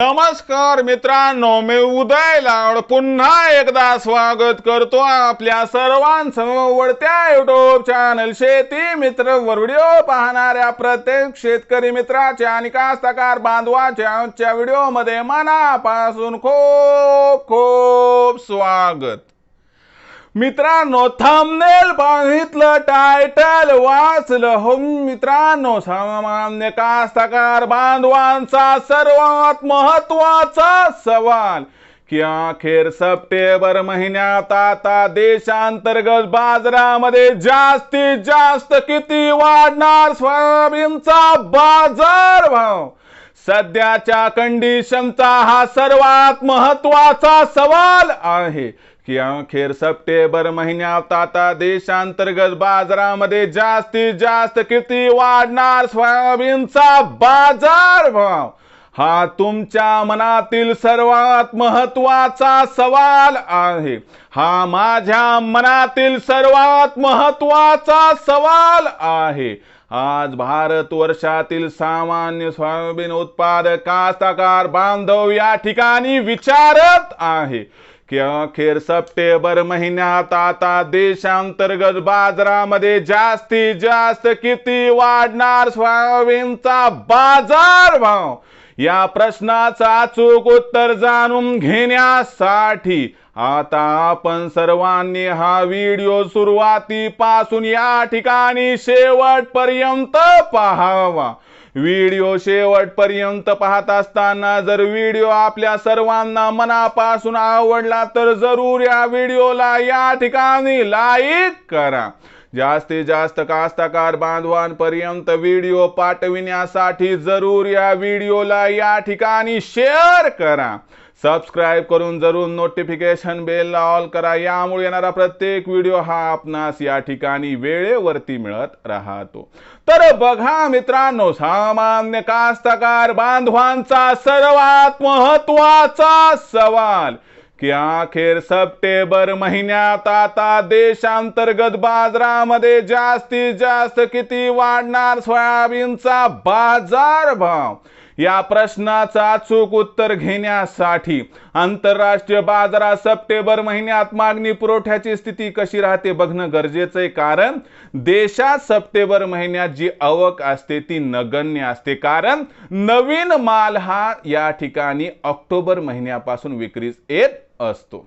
नमस्कार मित्रांनो, मी उदय लाड पुन्हा एकदा स्वागत करतो आपल्या सर्वांसमोरच्या युट्यूब चॅनल शेती मित्र वर व्हिडिओ पाहणाऱ्या प्रत्येक शेतकरी मित्राच्या आणि कास्तकार बांधवाच्या आजच्या व्हिडिओमध्ये मनापासून खूप खूप स्वागत। मित्रांनो, थंबनेल पाहितलं, टायटल वाचलं हो मित्रांनो, सामान्य कास्तकार बांधवांचा सर्वात महत्त्वाचा सवाल की अखेर सप्टेंबर महिन्यात आता देशांतर्गत बाजारामध्ये जास्तीत जास्त किती वाढणार सोयाबीनचा बाजारभाव। सध्याच्या कंडिशनचा हा सर्वात महत्त्वाचा सवाल आहे की अखेर सप्टेंबर महिन्यात आता देशांतर्गत बाजारामध्ये जास्तीत जास्त किती वाढणार सोयाबीनचा बाजारभाव। हा तुमच्या मनातील सर्वात महत्त्वाचा सवाल आहे। हा माझ्या मनातील सर्वात महत्त्वाचा सवाल आहे। आज भारतवर्षातील सामान्य सोयाबीन उत्पादक कास्तकार बांधव या ठिकाणी विचारत आहे की अखेर सप्टेंबर महिन्यात आता देशांतर्गत बाजारामध्ये जास्तीत जास्त किती वाढणार सोयाबीनचा बाजारभाव। या प्रश्नाचं अचूक उत्तर जाणून घेण्यासाठी आता आपण सर्वांनी हा व्हिडिओ सुरुवातीपासून या ठिकाणी शेवटपर्यंत पाहावा। व्हिडिओ शेवटपर्यंत पाहत असताना जर व्हिडिओ आपल्या सर्वांना मनापासून आवडला तर जरूर या व्हिडिओला या ठिकाणी लाईक करा। जास्तीत जास्त कास्तकार बांधवांपर्यंत व्हिडिओ पाठविण्यासाठी जरूर या व्हिडिओला या ठिकाणी शेअर करा। सबस्क्राइब करून जरूर नोटिफिकेशन बेल ऑल करा, यामुळे येणारा प्रत्येक व्हिडिओ हा आपणास या ठिकाणी वेळेवरती मिळत राहतो। तर बघा मित्रांनो, सामान्य कास्तकार बांधवांचा सर्वात महत्त्वाचा सवाल की अखेर सप्टेंबर महिन्यात आता देशांतर्गत बाजारामध्ये जास्तीत जास्त किती वाढणार सोयाबीनचा बाजारभाव। या प्रश्नाचं अचूक उत्तर घेण्यासाठी आंतरराष्ट्रीय बाजारात सप्टेंबर महिन्यात मागणी पुरवठ्याची स्थिती कशी राहते बघणं गरजेचं आहे। कारण देशात सप्टेंबर महिन्यात जी आवक असते ती नगण्य असते, कारण नवीन माल हा या ठिकाणी ऑक्टोबर महिन्यापासून विक्रीस येत असतो।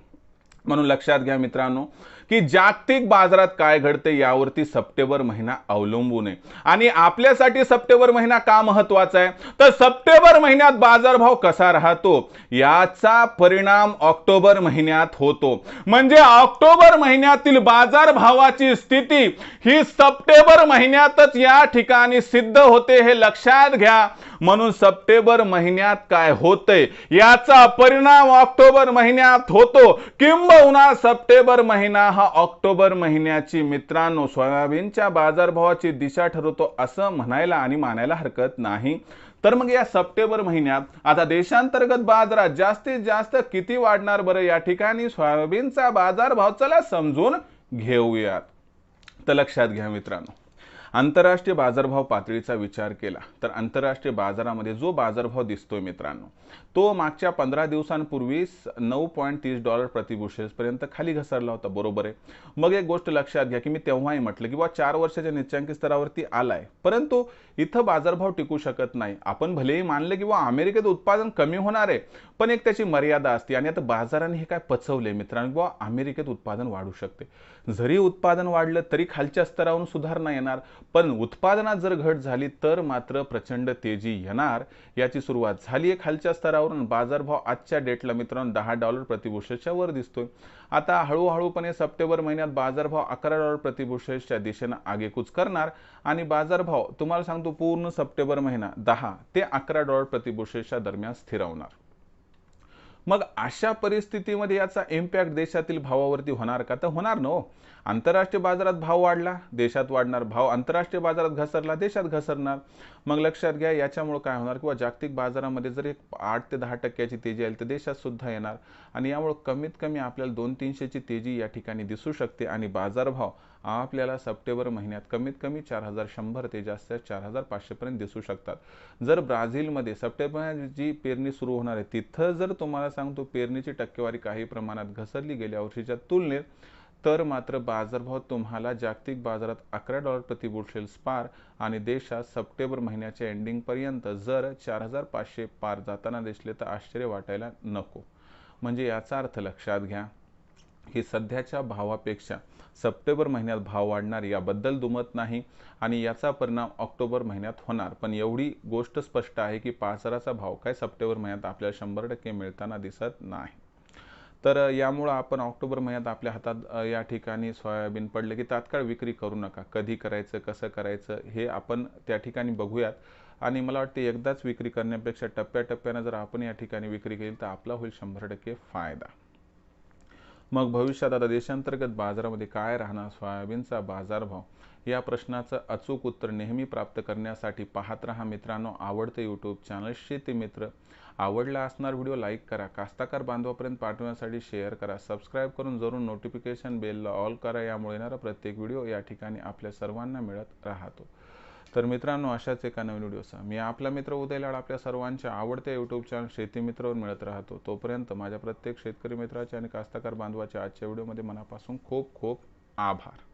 म्हणून लक्षात घ्या मित्रांनो की जागतिक बाजारात काय घडते यावरती सप्टेंबर महिना अवलंबून आहे। आणि आपल्यासाठी सप्टेंबर महिना का महत्त्वाचा आहे तर सप्टेंबर महिन्यात बाजारभाव कसा राहतो याचा परिणाम ऑक्टोबर महिन्यात होतो। म्हणजे ऑक्टोबर महिन्यातील बाजारभावाची स्थिती ही सप्टेंबर महिन्यातच या ठिकाणी सिद्ध होते, हे लक्षात घ्या। म्हणून सप्टेंबर महिन्यात काय होतंय याचा परिणाम ऑक्टोबर महिन्यात होतो, किंबहुना सप्टेंबर महिना हा ऑक्टोबर महिन्याची मित्रांनो सोयाबीनच्या बाजारभावाची दिशा ठरवतो असं म्हणायला आणि मानायला हरकत नाही। तर मग या सप्टेंबर महिन्यात आता देशांतर्गत बाजारात जास्तीत जास्त किती वाढणार बरं या ठिकाणी सोयाबीनचा बाजारभाव, चला समजून घेऊयात। तर लक्षात घ्या मित्रांनो, आंतरराष्ट्रीय बाजारभाव पातळीचा विचार केला तर आंतरराष्ट्रीय बाजारामध्ये जो बाजारभाव दिसतोय मित्रांनो तो मागच्या 15 दिवसांपूर्वी $9.30 प्रति बुशेल पर्यंत खाली घसरला होता, बरोबर आहे। मग एक गोष्ट लक्षात घ्या की मी तेव्हाही म्हटलं की 4 वर्षाच्या निच्चांकी स्तरावरती आलाय, परंतु इथं बाजारभाव टिकू शकत नाही। आपण भलेही मानले की अमेरिकेत उत्पादन कमी होणार आहे, पण एक त्याची मर्यादा असते आणि आता बाजाराने हे काय पचवले मित्रांनो, अमेरिकेत उत्पादन वाढू शकते। जरी उत्पादन वाढलं तरी खालच्या स्तरावरून सुधारणा येणार, पण उत्पादनात जर घट झाली तर मात्र प्रचंड तेजी येणार। याची सुरुवात झाली आहे खालच्या स्तरावरून। बाजारभाव आजच्या डेटला मित्रांनो $10 प्रति बुशेलच्या वर दिसतोय। आता हळूहळूपणे सप्टेंबर महिन्यात बाजारभाव $11 प्रति बुशेलच्या दिशेने आगेकूच करणार आणि बाजारभाव तुम्हाला सांगतो पूर्ण सप्टेंबर महिना $10 ते $11 प्रति बुशेलच्या दरम्यान स्थिरावणार। मग अशा परिस्थितीमध्ये याचा इम्पॅक्ट देशातील भावावरती होणार का तर होणार ना। आंतरराष्ट्रीय बाजारात भाव वाढला देशात वाढणार, भाव आंतरराष्ट्रीय बाजारात घसरला देशात घसरणार। मग लक्षात घ्या याच्यामुळे काय होणार किंवा जागतिक बाजारामध्ये जर एक 8 ते 10% तेजी आली तर देशात सुद्धा येणार आणि यामुळे कमीत कमी आपल्याला 200-300 ची तेजी या ठिकाणी दिसू शकते आणि बाजारभाव आपल्याला सप्टेंबर महिन्यात कमीत कमी 4100 ते जास्तीत 4500 पर्यंत दिसू शकतात। जर ब्राझीलमध्ये सप्टेंबर महिन्यात जी पेरणी सुरू होणार आहे तिथं जर तुम्हाला सांगतो पेरणीची टक्केवारी काही प्रमाणात घसरली गेल्या वर्षीच्या तुलनेत, तर मात्र बाजारभाव तुम्हाला जागतिक बाजारात $11 प्रति बुशेल पार आणि देशात सप्टेंबर महिन्याच्या एंडिंगपर्यंत जर 4500 पार जाताना दिसले तर आश्चर्य वाटायला नको। म्हणजे याचा अर्थ लक्षात घ्या की सध्याच्या भावापेक्षा सप्टेंबर महिन्यात भाव वाढणार याबद्दल दुमत नाही आणि याचा परिणाम ऑक्टोबर महिन्यात होणार। पण एवढी गोष्ट स्पष्ट आहे की बाजाराचा भाव काय सप्टेंबर महिन्यात आपल्याला 100% मिळताना दिसत नाही। तर यामुळे आपण ऑक्टोबर महिन्यात आपल्या हातात या ठिकाणी सोयाबीन पडले की तात्काळ विक्री करू नका। कधी करायचं, कसं करायचं हे आपण त्या ठिकाणी बघूयात आणि मला वाटते एकदाच विक्री करण्यापेक्षा टप्प्याटप्प्याने जर आपण या ठिकाणी विक्री केली तर आपला होईल 100% फायदा। मग भविष्यात आता देशांतर्गत बाजारामध्ये काय राहणार सोयाबीनचा बाजारभाव या प्रश्नाचं अचूक उत्तर नेहमी प्राप्त करण्यासाठी पाहत रहा मित्रांनो आवडते यूट्यूब चॅनल शेती मित्र। आवडला असणार व्हिडिओ लाईक करा, कास्तकार बांधवापर्यंत पाठवण्यासाठी शेअर करा, सबस्क्राईब करून जरूर नोटिफिकेशन बेलला ऑल करा। यामुळे येणारा प्रत्येक व्हिडिओ या ठिकाणी आपल्या सर्वांना मिळत राहतो। तर मित्रांनो अशाच एका नवीन व्हिडिओसह मी आपला मित्र उदय लाड आपल्या सर्वांच्या आवडत्या यूट्यूब चॅनल शेती मित्रवर मिळत राहतो। तोपर्यंत माझ्या प्रत्येक शेतकरी मित्राच्या आणि कास्तकार बांधवाच्या आजच्या व्हिडिओमध्ये मनापासून खूप खूप आभार।